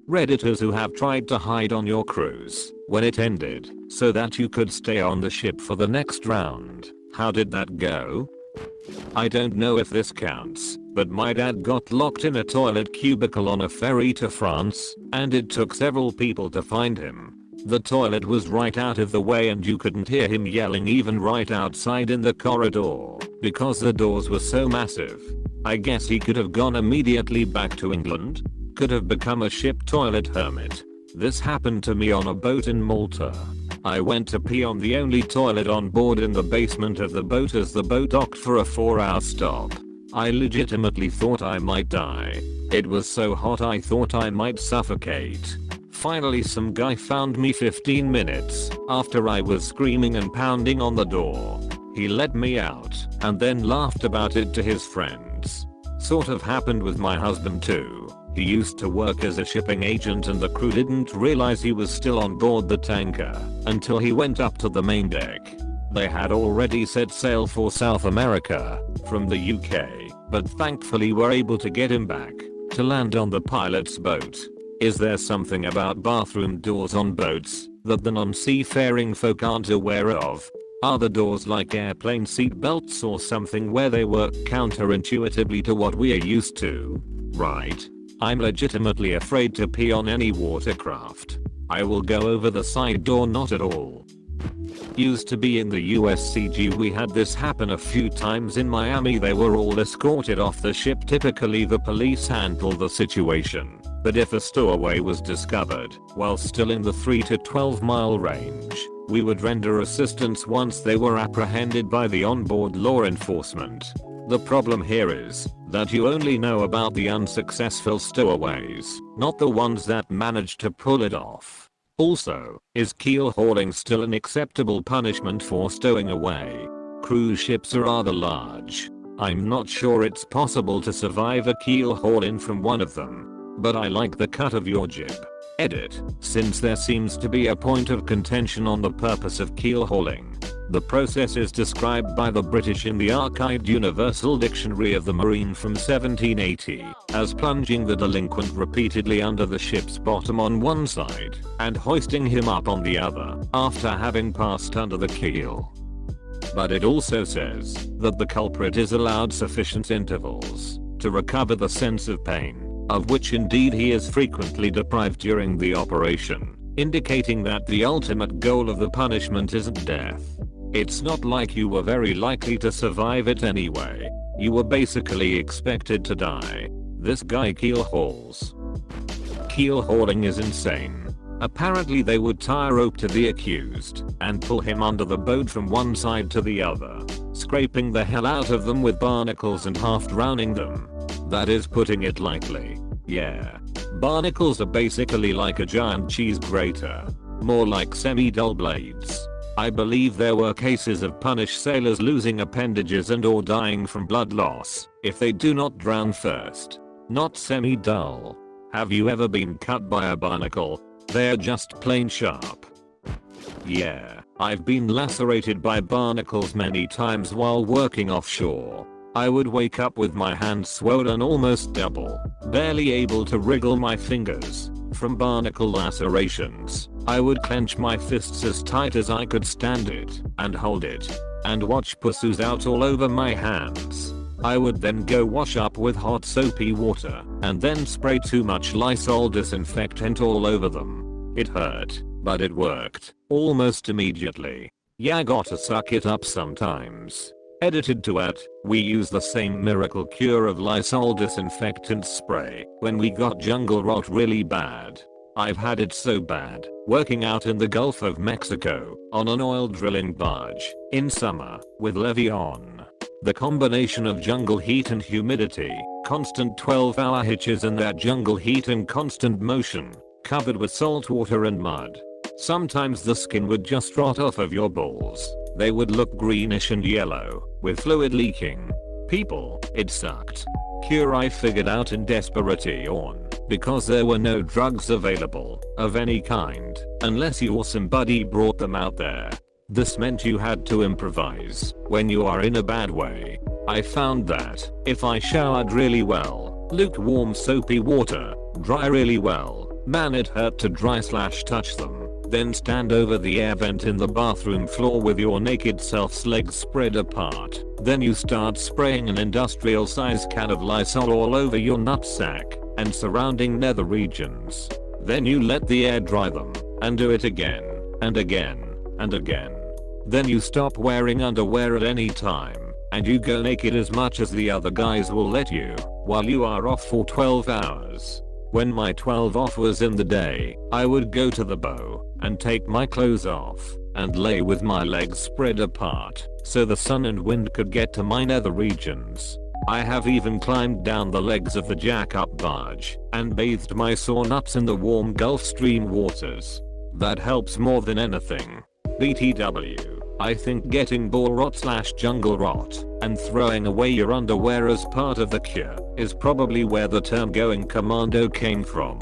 Redditors who have tried to hide on your cruise when it ended so that you could stay on the ship for the next round. How did that go? I don't know if this counts, but my dad got locked in a toilet cubicle on a ferry to France, and it took several people to find him. The toilet was right out of the way and you couldn't hear him yelling even right outside in the corridor because the doors were so massive. I guess he could have gone immediately back to England. Could have become a ship toilet hermit. This happened to me on a boat in Malta. I went to pee on the only toilet on board in the basement of the boat as the boat docked for a 4-hour stop. I legitimately thought I might die. It was so hot I thought I might suffocate. Finally some guy found me 15 minutes after I was screaming and pounding on the door. He let me out and then laughed about it to his friends. Sort of happened with my husband too. He used to work as a shipping agent and the crew didn't realize he was still on board the tanker until he went up to the main deck. They had already set sail for South America from the UK, but thankfully were able to get him back to land on the pilot's boat. Is there something about bathroom doors on boats that the non-seafaring folk aren't aware of? Are the doors like airplane seat belts or something where they work counterintuitively to what we are used to? Right. I'm legitimately afraid to pee on any watercraft. I will go over the side door not at all. Used to be in the USCG. We had this happen a few times in Miami. They were all escorted off the ship. Typically the police handle the situation, but if a stowaway was discovered while still in the 3 to 12 mile range, we would render assistance once they were apprehended by the onboard law enforcement. The problem here is that you only know about the unsuccessful stowaways, not the ones that manage to pull it off. Also, is keel hauling still an acceptable punishment for stowing away? Cruise ships are rather large. I'm not sure it's possible to survive a keel haul-in from one of them, but I like the cut of your jib. Edit. Since there seems to be a point of contention on the purpose of keel hauling, the process is described by the British in the archived Universal Dictionary of the Marine from 1780 as plunging the delinquent repeatedly under the ship's bottom on one side and hoisting him up on the other after having passed under the keel. But it also says that the culprit is allowed sufficient intervals to recover the sense of pain, of which indeed he is frequently deprived during the operation, indicating that the ultimate goal of the punishment isn't death. It's not like you were very likely to survive it anyway. You were basically expected to die. This guy keel hauls. Keel hauling is insane. Apparently they would tie a rope to the accused and pull him under the boat from one side to the other, scraping the hell out of them with barnacles and half drowning them. That is putting it lightly. Yeah. Barnacles are basically like a giant cheese grater. More like semi-dull blades. I believe there were cases of punished sailors losing appendages and or dying from blood loss if they do not drown first. Not semi-dull. Have you ever been cut by a barnacle? They're just plain sharp. Yeah, I've been lacerated by barnacles many times while working offshore. I would wake up with my hands swollen almost double, barely able to wriggle my fingers from barnacle lacerations. I would clench my fists as tight as I could stand it and hold it and watch pus ooze out all over my hands. I would then go wash up with hot soapy water and then spray too much Lysol disinfectant all over them. It hurt, but it worked almost immediately. Yeah, gotta suck it up sometimes. Edited to at, we use the same miracle cure of Lysol disinfectant spray when we got jungle rot really bad. I've had it so bad, working out in the Gulf of Mexico on an oil drilling barge in summer with levee on. The combination of jungle heat and humidity, constant 12-hour hitches in that jungle heat and constant motion, covered with salt water and mud. Sometimes the skin would just rot off of your balls. They would look greenish and yellow, with fluid leaking. People, it sucked. Cure I figured out in desperation, because there were no drugs available, of any kind, unless you or somebody brought them out there. This meant you had to improvise when you are in a bad way. I found that if I showered really well, lukewarm soapy water, dry really well, Man, it hurt to dry/touch them. Then stand over the air vent in the bathroom floor with your naked self's legs spread apart. Then you start spraying an industrial size can of Lysol all over your nutsack and surrounding nether regions. Then you let the air dry them and do it again and again and again. Then you stop wearing underwear at any time and you go naked as much as the other guys will let you while you are off for 12 hours. When my 12 off was in the day, I would go to the bow and take my clothes off and lay with my legs spread apart so the sun and wind could get to my nether regions. I have even climbed down the legs of the jack-up barge and bathed my sore nuts in the warm Gulf Stream waters. That helps more than anything. BTW, I think getting ball rot/jungle rot and throwing away your underwear as part of the cure is probably where the term going commando came from.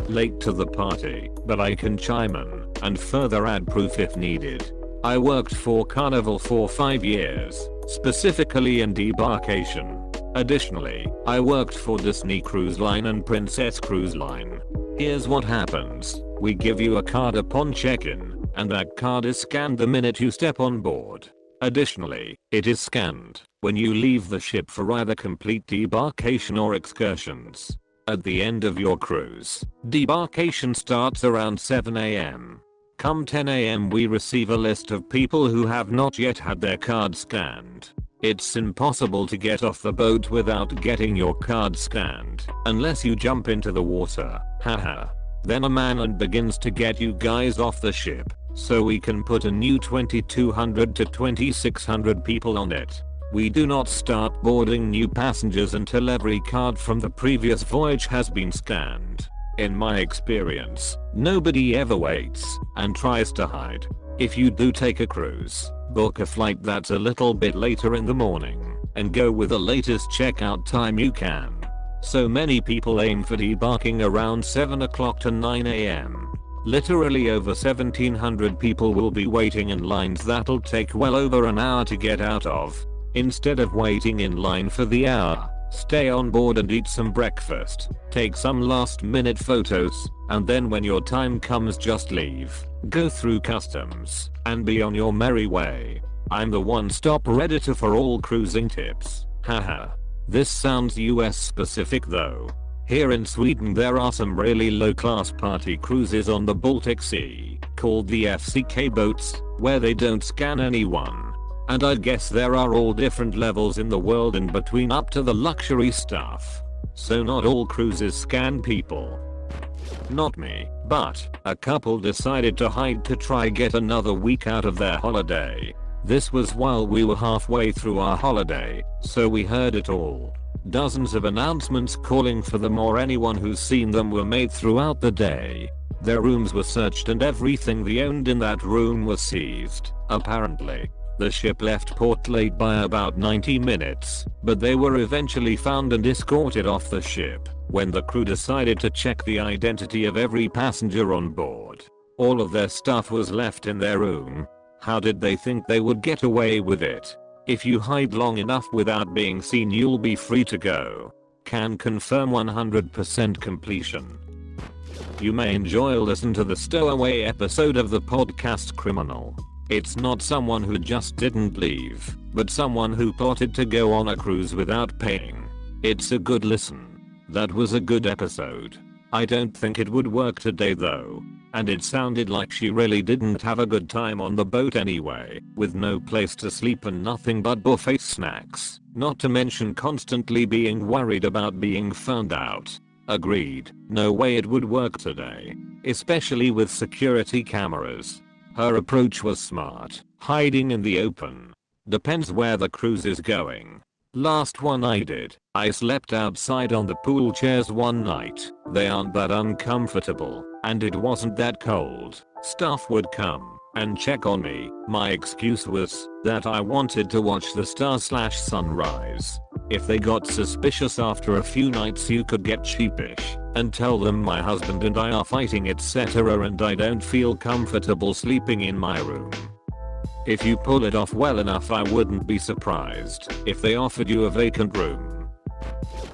Late to the party, but I can chime in and further add proof if needed. I worked for Carnival for 5 years, specifically in debarkation. Additionally, I worked for Disney Cruise Line and Princess Cruise Line. Here's what happens. We give you a card upon check-in, and that card is scanned the minute you step on board. Additionally, it is scanned when you leave the ship for either complete debarkation or excursions. At the end of your cruise, debarkation starts around 7 AM. Come 10 AM we receive a list of people who have not yet had their card scanned. It's impossible to get off the boat without getting your card scanned, unless you jump into the water, haha. Then a man begins to get you guys off the ship, so we can put a new 2200 to 2600 people on it. We do not start boarding new passengers until every card from the previous voyage has been scanned. In my experience, nobody ever waits and tries to hide. If you do take a cruise, book a flight that's a little bit later in the morning and go with the latest checkout time you can. So many people aim for debarking around 7 o'clock to 9 AM. Literally over 1700 people will be waiting in lines that'll take well over an hour to get out of. Instead of waiting in line for the hour, stay on board and eat some breakfast, take some last minute photos, and then when your time comes just leave, go through customs, and be on your merry way. I'm the one-stop redditor for all cruising tips, haha. This sounds US specific though. Here in Sweden there are some really low class party cruises on the Baltic Sea, called the FCK boats, where they don't scan anyone. And I guess there are all different levels in the world in between up to the luxury stuff. So not all cruises scan people. Not me, but a couple decided to hide to try get another week out of their holiday. This was while we were halfway through our holiday, so we heard it all. Dozens of announcements calling for them or anyone who's seen them were made throughout the day. Their rooms were searched and everything they owned in that room was seized, apparently. The ship left port late by about 90 minutes, but they were eventually found and escorted off the ship when the crew decided to check the identity of every passenger on board. All of their stuff was left in their room. How did they think they would get away with it? If you hide long enough without being seen you'll be free to go. Can confirm 100% completion. You may enjoy listen to the stowaway episode of the podcast Criminal. It's not someone who just didn't leave, but someone who plotted to go on a cruise without paying. It's a good listen. That was a good episode. I don't think it would work today though. And it sounded like she really didn't have a good time on the boat anyway, with no place to sleep and nothing but buffet snacks, not to mention constantly being worried about being found out. Agreed, no way it would work today, especially with security cameras. Her approach was smart, hiding in the open. Depends where the cruise is going. Last one I did, I slept outside on the pool chairs one night. They aren't that uncomfortable, and it wasn't that cold. Staff would come and check on me. My excuse was that I wanted to watch the star/sunrise. If they got suspicious after a few nights you could get sheepish and tell them my husband and I are fighting etc. and I don't feel comfortable sleeping in my room. If you pull it off well enough I wouldn't be surprised if they offered you a vacant room.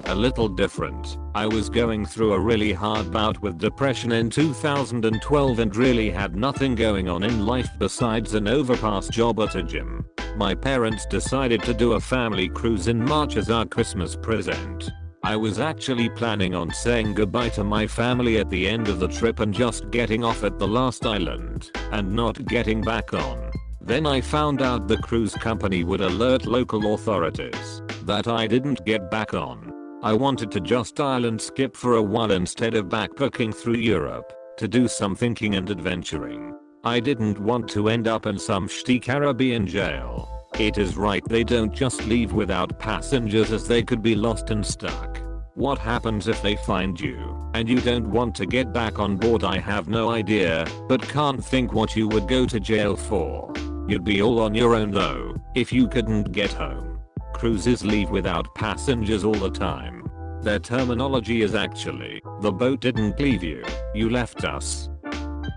A little different. I was going through a really hard bout with depression in 2012 and really had nothing going on in life besides an overpass job at a gym. My parents decided to do a family cruise in March as our Christmas present. I was actually planning on saying goodbye to my family at the end of the trip and just getting off at the last island and not getting back on. Then I found out the cruise company would alert local authorities that I didn't get back on. I wanted to just island skip for a while instead of backpacking through Europe to do some thinking and adventuring. I didn't want to end up in some shitty Caribbean jail. It is right they don't just leave without passengers as they could be lost and stuck. What happens if they find you and you don't want to get back on board? I have no idea, but can't think what you would go to jail for. You'd be all on your own though if you couldn't get home. Cruises leave without passengers all the time. Their terminology is actually, the boat didn't leave you, you left us.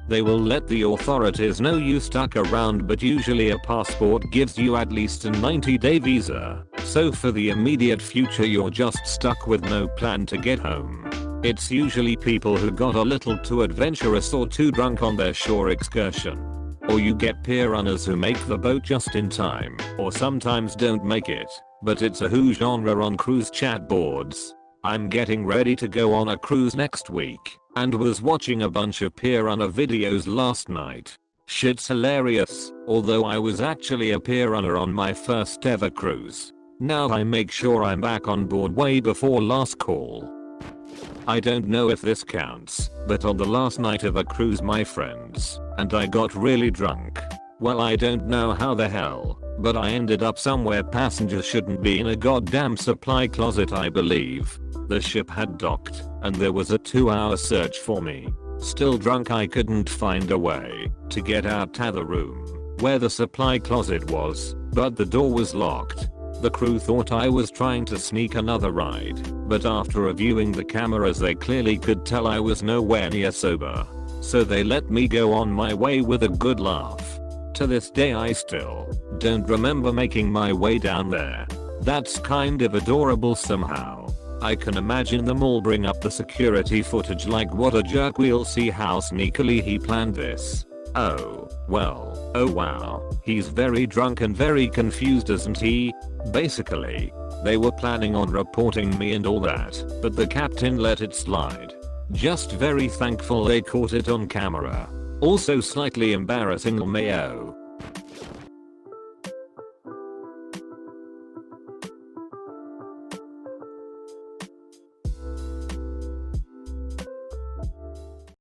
They will let the authorities know you stuck around, but usually a passport gives you at least a 90-day visa, so for the immediate future you're just stuck with no plan to get home. It's usually people who got a little too adventurous or too drunk on their shore excursion. Or you get pier runners who make the boat just in time, or sometimes don't make it, but it's a who genre on cruise chat boards. I'm getting ready to go on a cruise next week, and was watching a bunch of pier runner videos last night. Shit's hilarious, although I was actually a pier runner on my first ever cruise. Now I make sure I'm back on board way before last call. I don't know if this counts, but on the last night of a cruise my friends and I got really drunk. Well, I don't know how the hell, but I ended up somewhere passengers shouldn't be, in a goddamn supply closet I believe. The ship had docked and there was a 2-hour search for me. Still drunk, I couldn't find a way to get out to the room where the supply closet was, but the door was locked. The crew thought I was trying to sneak another ride, but after reviewing the cameras they clearly could tell I was nowhere near sober. So they let me go on my way with a good laugh. To this day I still don't remember making my way down there. That's kind of adorable somehow. I can imagine them all bring up the security footage like, what a jerk, we'll see how sneakily he planned this. Oh, well, oh wow, he's very drunk and very confused, isn't he? Basically, they were planning on reporting me and all that, but the captain let it slide. Just very thankful they caught it on camera. Also slightly embarrassing, LMAO.